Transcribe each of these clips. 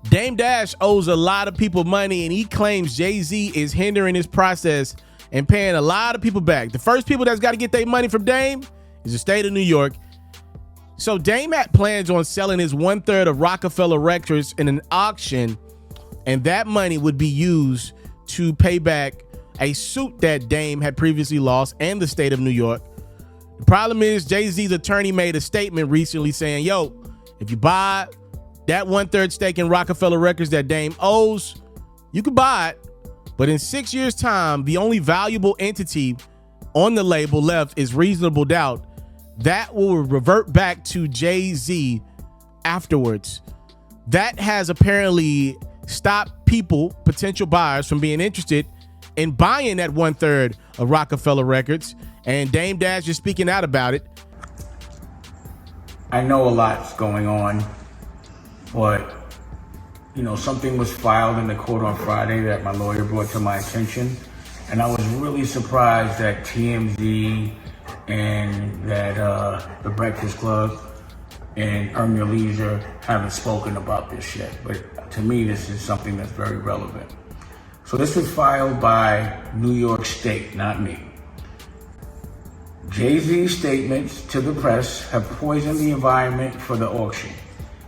Dame Dash owes a lot of people money, and he claims Jay-Z is hindering his process and paying a lot of people back. The first people that's got to get their money from Dame is the state of New York. So Dame had plans on selling his 1/3 of Roc-A-Fella Records in an auction, and that money would be used to pay back a suit that Dame had previously lost and the state of New York. The problem is Jay-Z's attorney made a statement recently saying, yo, if you buy that 1/3 stake in Roc-A-Fella Records that Dame owes, you can buy it. But in 6 years' time, the only valuable entity on the label left is Reasonable Doubt. That will revert back to Jay-Z afterwards. That has apparently stopped people, potential buyers, from being interested in buying that 1/3 of Roc-A-Fella Records. And Dame Dash is speaking out about it. I know a lot's going on, but something was filed in the court on Friday that my lawyer brought to my attention, and I was really surprised that TMZ and that the Breakfast Club and Earn Your Leisure haven't spoken about this yet. But to me, this is something that's very relevant. So this was filed by New York State, not me. Jay-Z's statements to the press have poisoned the environment for the auction.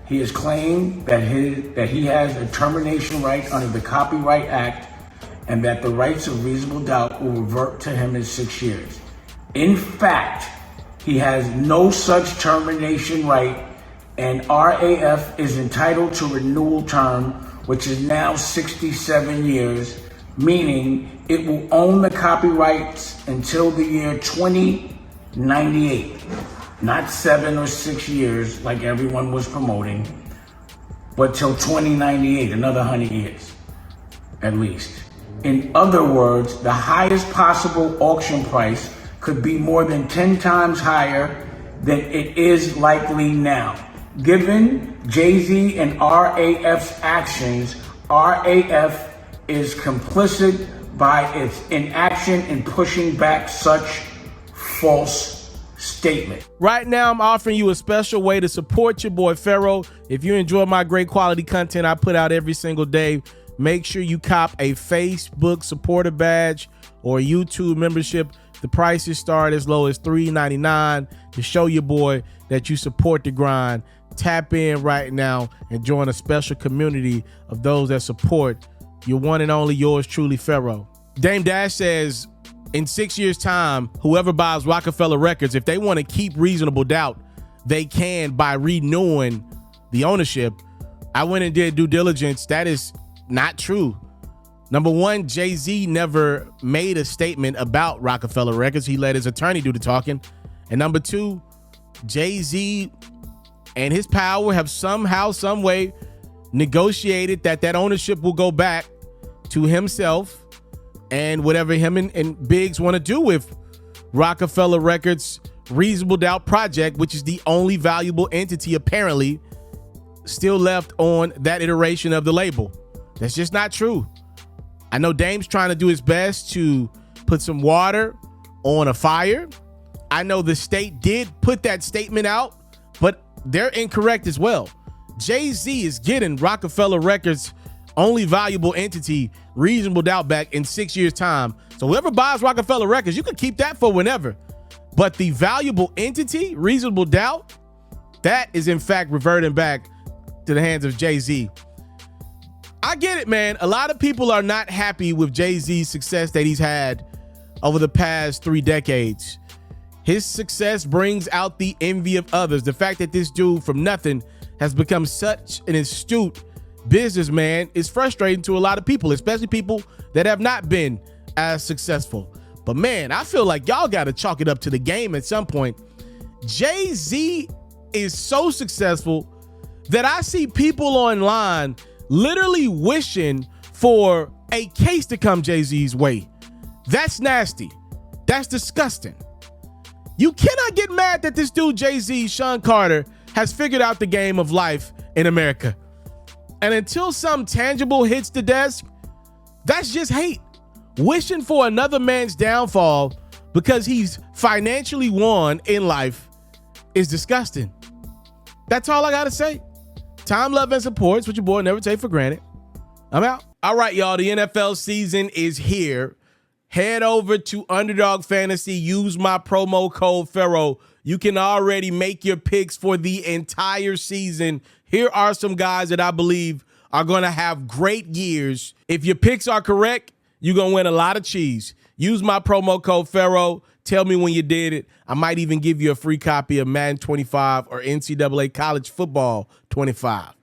He has claimed that he has a termination right under the Copyright Act and that the rights of reasonable doubt will revert to him in 6 years. In fact, he has no such termination right, and RAF is entitled to renewal term, which is now 67 years, meaning it will own the copyrights until the year 2098. Not 7 or 6 years like everyone was promoting, but till 2098, another 100 years, at least. In other words, the highest possible auction price could be more than 10 times higher than it is likely now. Given Jay-Z and RAF's actions, RAF is complicit by its inaction in pushing back such false statement. Right now, I'm offering you a special way to support your boy Ferro. If you enjoy my great quality content I put out every single day, make sure you cop a Facebook supporter badge or a YouTube membership. The prices start as low as $3.99 to show your boy that you support the grind. Tap in right now and join a special community of those that support your one and only yours truly, Ferro. Dame Dash says, in 6 years' time, whoever buys Roc-A-Fella Records, if they want to keep Reasonable Doubt, they can by renewing the ownership. I went and did due diligence. That is not true. Number one, Jay-Z never made a statement about Roc-A-Fella Records. He let his attorney do the talking. And number two, Jay-Z and his power have somehow, some way negotiated that ownership will go back to himself and whatever him and Biggs want to do with Roc-A-Fella Records Reasonable Doubt project, which is the only valuable entity apparently still left on that iteration of the label. That's just not true. I know Dame's trying to do his best to put some water on a fire. I know the state did put that statement out, but they're incorrect as well. Jay-Z is getting Roc-A-Fella Records only valuable entity, Reasonable Doubt, back in 6 years' time. So whoever buys Roc-A-Fella Records, you can keep that for whenever. But the valuable entity, Reasonable Doubt, that is in fact reverting back to the hands of Jay-Z. I get it, man. A lot of people are not happy with Jay-Z's success that he's had over the past 3 decades. His success brings out the envy of others. The fact that this dude from nothing has become such an astute businessman is frustrating to a lot of people, especially people that have not been as successful. But man, I feel like y'all got to chalk it up to the game at some point. Jay-Z is so successful that I see people online literally wishing for a case to come Jay-Z's way. That's nasty. That's disgusting. You cannot get mad that this dude Jay-Z, Sean Carter, has figured out the game of life in America. And until some tangible hits the desk, that's just hate. Wishing for another man's downfall because he's financially won in life is disgusting. That's all I gotta say. Time, love, and support. It's what your boy never take for granted. I'm out. All right, y'all. The NFL season is here. Head over to Underdog Fantasy. Use my promo code Ferro. You can already make your picks for the entire season. Here are some guys that I believe are going to have great years. If your picks are correct, you're going to win a lot of cheese. Use my promo code Ferro. Tell me when you did it. I might even give you a free copy of Madden 25 or NCAA College Football 25.